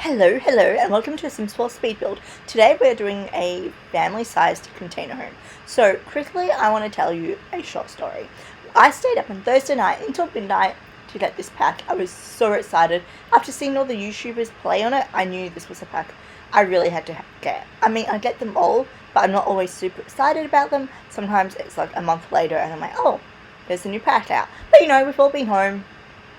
Hello, and welcome to a Sims 4 speed build. Today we're doing a family-sized container home. So, quickly, I want to tell you a short story. I stayed up on Thursday night until midnight to get this pack. I was so excited. After seeing all the YouTubers play on it, I knew this was a pack I really had to get. I mean, I get them all, but I'm not always super excited about them. Sometimes it's like a month later and I'm like, oh, there's a new pack out. But we've all been home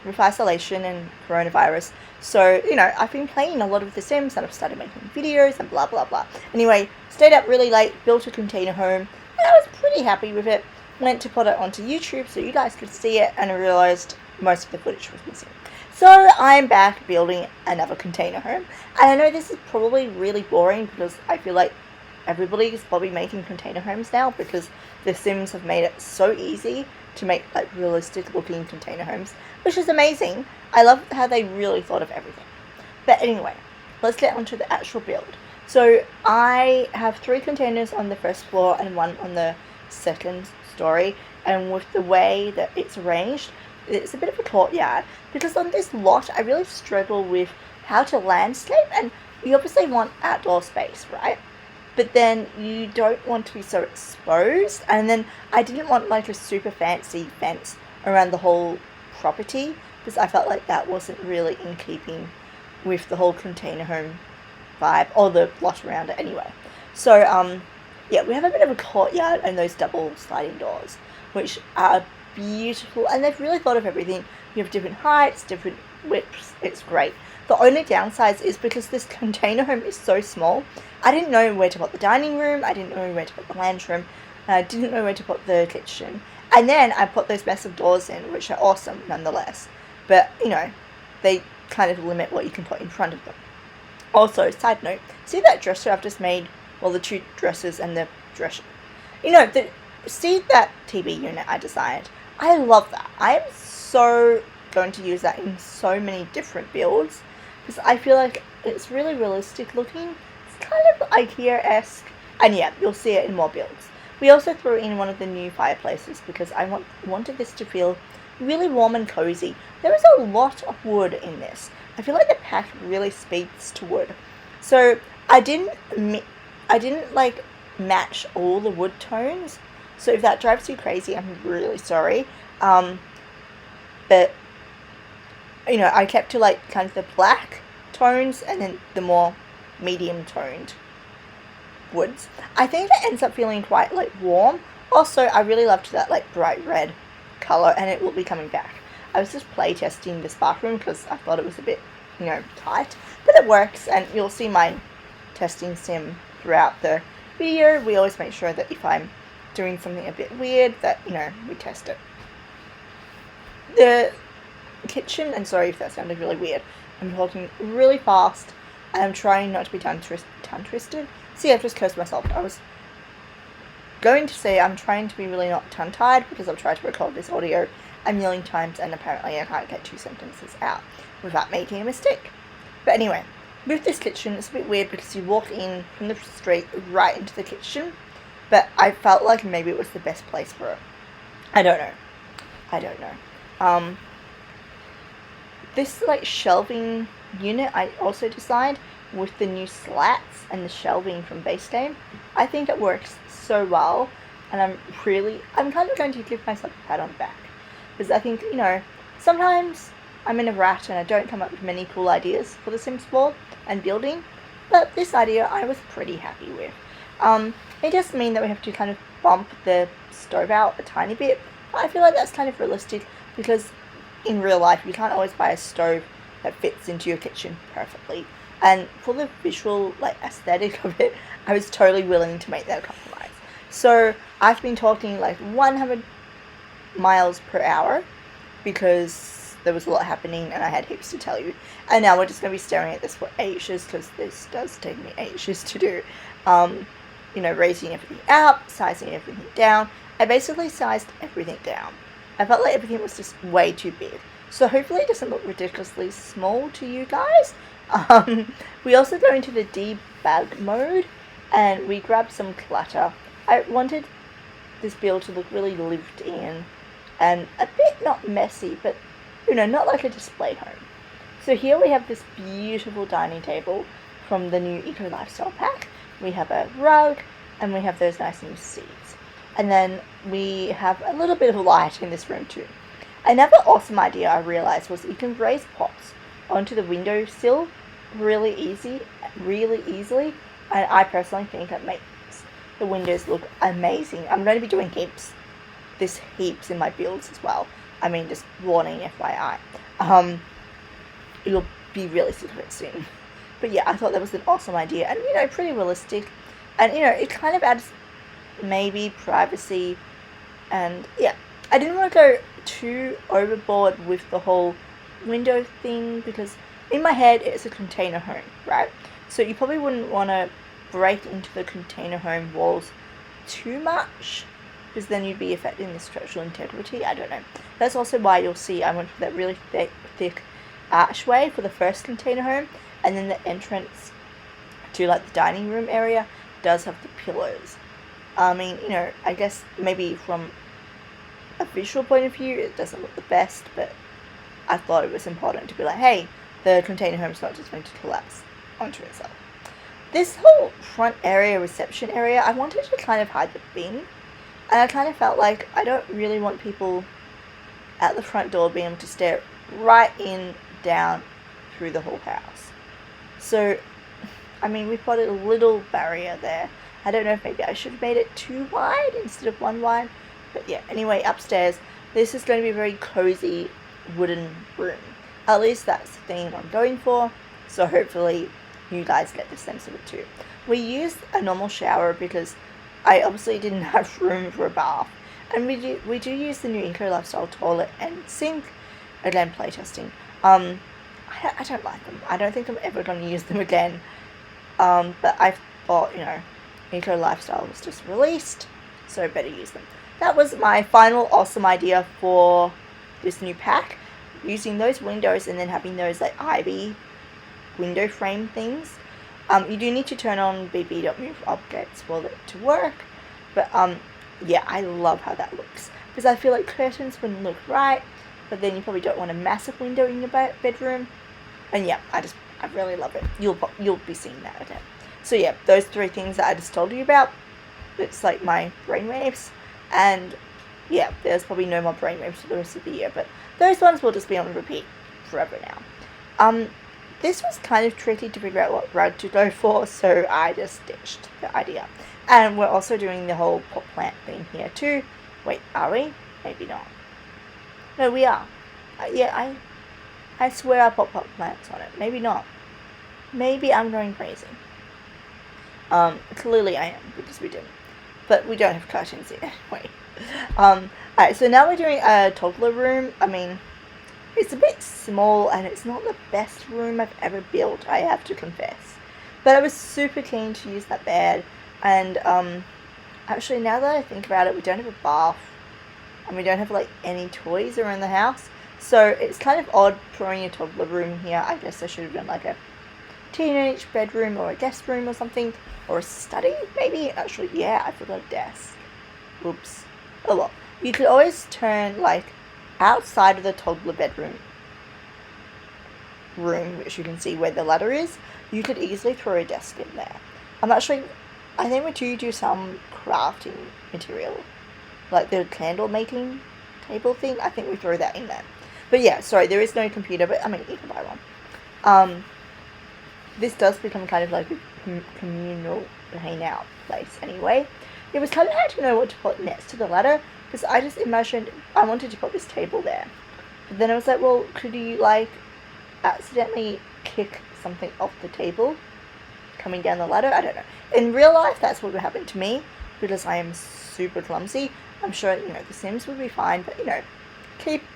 with isolation and coronavirus. So, I've been playing a lot of The Sims and I've started making videos and blah blah blah. Anyway, stayed up really late, built a container home, and I was pretty happy with it. Went to put it onto YouTube so you guys could see it, and I realised most of the footage was missing. So I'm back building another container home. And I know this is probably really boring because I feel like everybody is probably making container homes now because The Sims have made it so easy to make like realistic looking container homes, which is amazing. I love how they really thought of everything. But anyway, let's get onto the actual build. So I have 3 containers on the first floor and 1 on the second story, and with the way that it's arranged, it's a bit of a courtyard because on this lot I really struggle with how to landscape, and you obviously want outdoor space, right? But then you don't want to be so exposed, and then I didn't want like a super fancy fence around the whole property because I felt like that wasn't really in keeping with the whole container home vibe or the lot around it anyway. So yeah, we have a bit of a courtyard and those double sliding doors, which are beautiful, and they've really thought of everything. You have different heights, different widths. It's great. The only downside is because this container home is so small, I didn't know where to put the dining room, I didn't know where to put the lounge room, and I didn't know where to put the kitchen. And then I put those massive doors in, which are awesome nonetheless. But, they kind of limit what you can put in front of them. Also, side note, see that dresser I've just made? Well, the 2 dressers and the dresser. See that TV unit I designed? I love that. I am so going to use that in so many different builds because I feel like it's really realistic looking. It's kind of IKEA-esque, and yeah, you'll see it in more builds. We also threw in one of the new fireplaces because I wanted this to feel really warm and cozy. There is a lot of wood in this. I feel like the pack really speaks to wood. So I didn't like match all the wood tones. So if that drives you crazy, I'm really sorry. But I kept to like kind of the black tones and then the more medium toned woods. I think it ends up feeling quite like warm. Also, I really loved that like bright red color, and it will be coming back. I was just play testing this bathroom because I thought it was a bit, tight, but it works, and you'll see my testing sim throughout the video. We always make sure that if I'm doing something a bit weird that, we test it. The kitchen, and sorry if that sounded really weird, I'm talking really fast, and I'm trying not to be tongue twisted. See, I've just cursed myself. I was going to say I'm trying to be really not tongue-tied because I've tried to record this audio a million times and apparently I can't get 2 sentences out without making a mistake. But anyway, with this kitchen, it's a bit weird because you walk in from the street right into the kitchen, but I felt like maybe it was the best place for it. I don't know. This like shelving unit I also designed with the new slats and the shelving from base game. I think it works so well, and I'm kind of going to give myself a pat on the back because I think, sometimes I'm in a rut and I don't come up with many cool ideas for The Sims 4 and building, but this idea I was pretty happy with. It does mean that we have to kind of bump the stove out a tiny bit, but I feel like that's kind of realistic because in real life you can't always buy a stove that fits into your kitchen perfectly. And for the visual aesthetic of it, I was totally willing to make that compromise. So I've been talking like 100 miles per hour because there was a lot happening and I had heaps to tell you. And now we're just going to be staring at this for ages because this does take me ages to do. Raising everything up, sizing everything down. I basically sized everything down. I felt like everything was just way too big. So hopefully it doesn't look ridiculously small to you guys. We also go into the debug mode and we grab some clutter. I wanted this build to look really lived in and a bit not messy, but not like a display home. So here we have this beautiful dining table from the new Eco Lifestyle pack. We have a rug and we have those nice new seats. And then we have a little bit of light in this room too. Another awesome idea I realized was you can raise pots onto the windowsill really easily, and I personally think it makes the windows look amazing. I'm going to be doing heaps in my builds as well. I mean, just warning, FYI. You'll be really sick of it soon. But yeah, I thought that was an awesome idea, and pretty realistic, and it kind of adds maybe privacy, and yeah, I didn't want to go too overboard with the whole window thing because in my head it's a container home, right? So you probably wouldn't want to break into the container home walls too much because then you'd be affecting the structural integrity. I don't know. That's also why you'll see I went for that really thick archway for the first container home, and then the entrance to like the dining room area does have the pillows. I mean, I guess maybe from a visual point of view it doesn't look the best, but I thought it was important to be like, hey, the container home's not just going to collapse onto itself. This whole front area, reception area, I wanted to kind of hide the bin, and I kind of felt like I don't really want people at the front door being able to stare right down through the whole house. So, I mean, we put a little barrier there. I don't know if maybe I should have made it 2 wide instead of 1 wide. But yeah, anyway, upstairs, this is going to be a very cozy wooden room. At least that's the theme I'm going for. So hopefully you guys get the sense of it too. We used a normal shower because I obviously didn't have room for a bath. And we do use the new Eco Lifestyle toilet and sink. Again, playtesting. I don't like them. I don't think I'm ever going to use them again. But I thought, Eco Lifestyle was just released, so better use them. That was my final awesome idea for this new pack. Using those windows and then having those like ivy window frame things. You do need to turn on BB.move objects for it to work. But yeah, I love how that looks. Because I feel like curtains wouldn't look right, but then you probably don't want a massive window in your bedroom. And yeah, I really love it. You'll be seeing that again. So yeah, those 3 things that I just told you about, it's like my brainwaves, and yeah, there's probably no more brainwaves for the rest of the year, but those ones will just be on repeat forever now. This was kind of tricky to figure out what rug to go for, so I just ditched the idea. And we're also doing the whole pot plant thing here too. Wait, are we? Maybe not. No, we are. Yeah, I swear I put pot plants on it. Maybe not. Maybe I'm going crazy. Clearly I am, because we didn't. But we don't have curtains yet. Wait. Alright, so now we're doing a toddler room. I mean, it's a bit small, and it's not the best room I've ever built, I have to confess. But I was super keen to use that bed, and, actually, now that I think about it, we don't have a bath, and we don't have, like, any toys around the house. So, it's kind of odd throwing a toddler room here. I guess I should have done, like, a teenage bedroom or a guest room or something, or a study maybe. Actually, yeah, I forgot a desk. Oops. Oh well, you could always turn like outside of the toddler bedroom room, which you can see where the ladder is. You could easily throw a desk in there. I think we do some crafting material, like the candle making table thing. I think we throw that in there. But yeah, sorry, there is no computer, but I mean, you can buy one. This does become kind of like a communal hangout place anyway. It was kind of hard to know what to put next to the ladder, because I just imagined I wanted to put this table there. But then I was like, well, could you like accidentally kick something off the table coming down the ladder? I don't know. In real life, that's what would happen to me, because I am super clumsy. I'm sure, The Sims would be fine, but,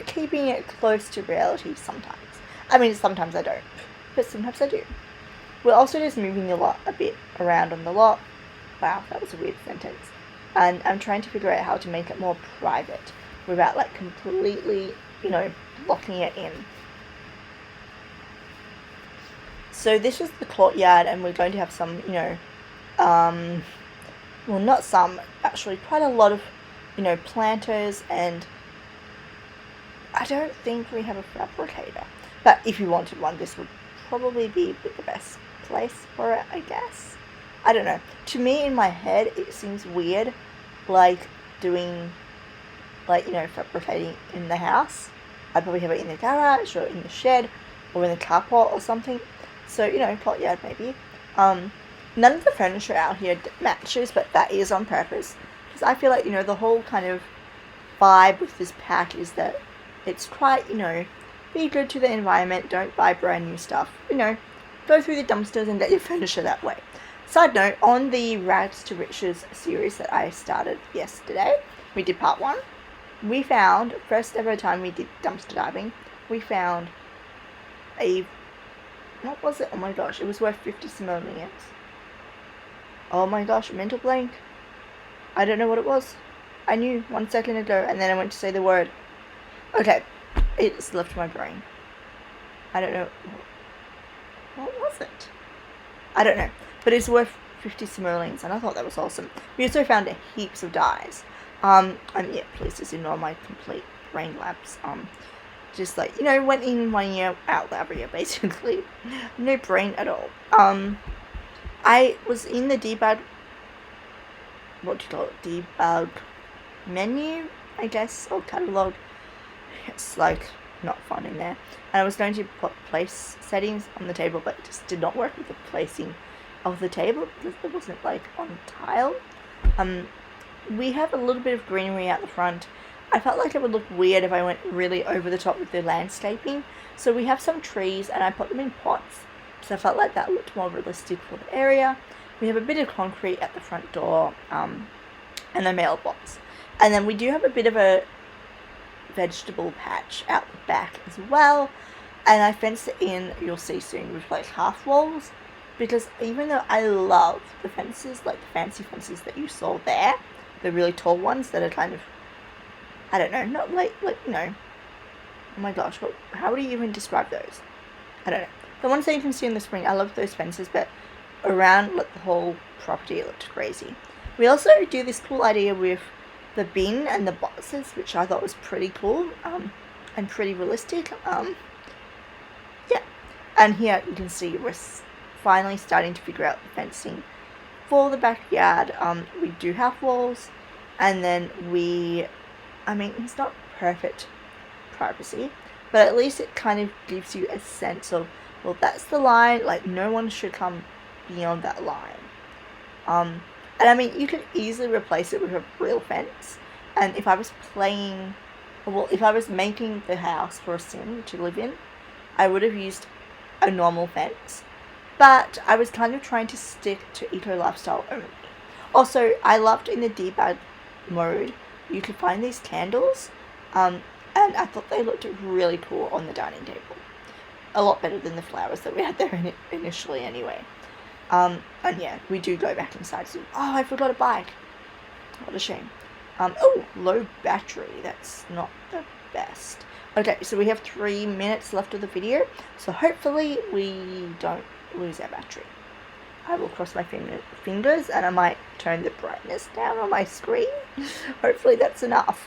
keeping it close to reality sometimes. I mean, sometimes I don't, but sometimes I do. We're also just moving the lot a bit around on the lot. Wow, that was a weird sentence. And I'm trying to figure out how to make it more private without, like, completely, locking it in. So this is the courtyard, and we're going to have some, well, not some, actually quite a lot of, planters, and I don't think we have a fabricator. But if you wanted one, this would probably be the best place for it, I guess. I don't know. To me, in my head, it seems weird, like doing, like, fabricating in the house. I'd probably have it in the garage or in the shed or in the carport or something. So, courtyard maybe. None of the furniture out here matches, but that is on purpose. Because I feel like, the whole kind of vibe with this pack is that it's quite, be good to the environment, don't buy brand new stuff. Go through the dumpsters and get your furniture that way. Side note, on the Rags to Riches series that I started yesterday, we did part 1. We found, first ever time we did dumpster diving, we found what was it? Oh my gosh, it was worth 50 simoleons. Oh my gosh, mental blank. I don't know what it was. I knew 1 second ago, and then I went to say the word. Okay, it's left my brain. I don't know. What was it? I don't know. But it's worth 50 simoleons, and I thought that was awesome. We also found heaps of dyes. And yeah, please just ignore my complete brain lapse. Just like, went in 1 year, out the other year, basically. No brain at all. I was in the debug, what do you call it? Debug menu, I guess, or catalog. It's like not fun in there. And I was going to put place settings on the table, but it just did not work with the placing of the table because it wasn't like on tile. We have a little bit of greenery out the front. I felt like it would look weird if I went really over the top with the landscaping. So we have some trees and I put them in pots. So I felt like that looked more realistic for the area. We have a bit of concrete at the front door and a mailbox. And then we do have a bit of a vegetable patch out the back as well. And I fenced it in, you'll see soon, with like half walls. Because even though I love the fences, like the fancy fences that you saw there, the really tall ones that are kind of, I don't know, not like oh my gosh, how do you even describe those? I don't know. The ones that you can see in the spring, I love those fences, but around like the whole property it looked crazy. We also do this cool idea with the bin and the boxes, which I thought was pretty cool and pretty realistic. Yeah. And here you can see we're finally starting to figure out the fencing for the backyard. We do have walls, and then it's not perfect privacy, but at least it kind of gives you a sense of, well, that's the line, like no one should come beyond that line. And you could easily replace it with a real fence. And if I was if I was making the house for a sim to live in, I would have used a normal fence. But I was kind of trying to stick to eco lifestyle only. Also, I loved in the debug mode, you could find these candles, and I thought they looked really cool on the dining table. A lot better than the flowers that we had there initially anyway. And yeah, we do go back inside soon. Oh, I forgot a bike. What a shame. Low battery. That's not the best. Okay, so we have 3 minutes left of the video, so hopefully we don't lose our battery. I will cross my fingers and I might turn the brightness down on my screen. Hopefully that's enough.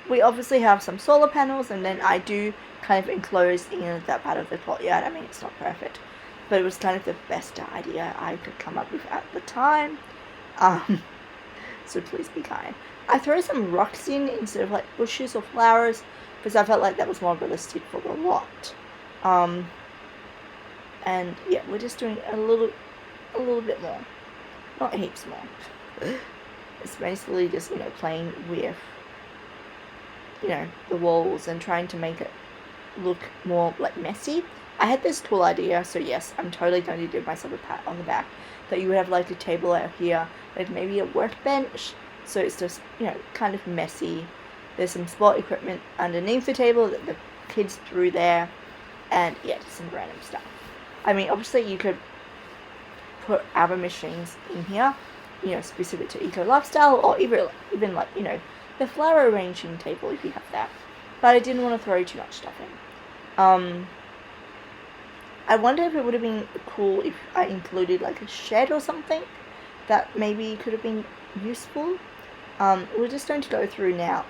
We obviously have some solar panels, and then I do kind of enclose in that part of the courtyard. It's not perfect, but it was kind of the best idea I could come up with at the time. So please be kind. I throw some rocks in instead of like bushes or flowers because I felt like that was more realistic for the lot. And yeah, we're just doing a little bit more, not heaps more. It's basically just playing with the walls and trying to make it look more like messy. I had this cool idea, so yes, I'm totally going to give myself a pat on the back, that you would have like a table out here, like maybe a workbench, so it's just kind of messy. There's some sport equipment underneath the table that the kids threw there, and yeah, just some random stuff. Obviously you could put other machines in here, specific to eco lifestyle, or even like the flower arranging table if you have that. But I didn't want to throw too much stuff in. I wonder if it would have been cool if I included like a shed or something that maybe could have been useful. We're just going to go through now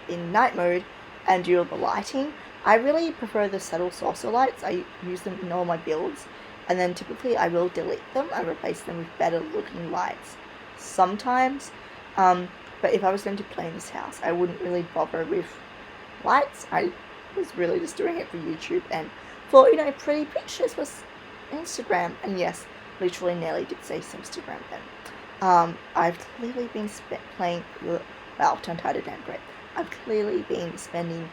in night mode and do all the lighting. I really prefer the subtle saucer lights. I use them in all my builds, and then typically I will delete them. I replace them with better looking lights sometimes. But if I was going to play in this house, I wouldn't really bother with lights. I was really just doing it for YouTube and for, pretty pictures for Instagram. And yes, literally Nelly did say Instagram then. I've clearly been playing, well, tongue-tied and great. I've clearly been spending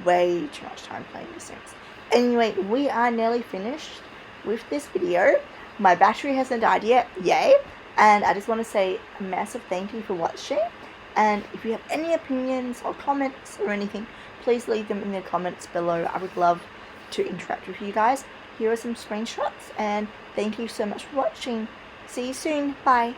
way too much time playing The Sims. Anyway, we are nearly finished with this video. My battery hasn't died yet, yay! And I just want to say a massive thank you for watching. And if you have any opinions or comments or anything, please leave them in the comments below. I would love to interact with you guys. Here are some screenshots, and thank you so much for watching. See you soon. Bye.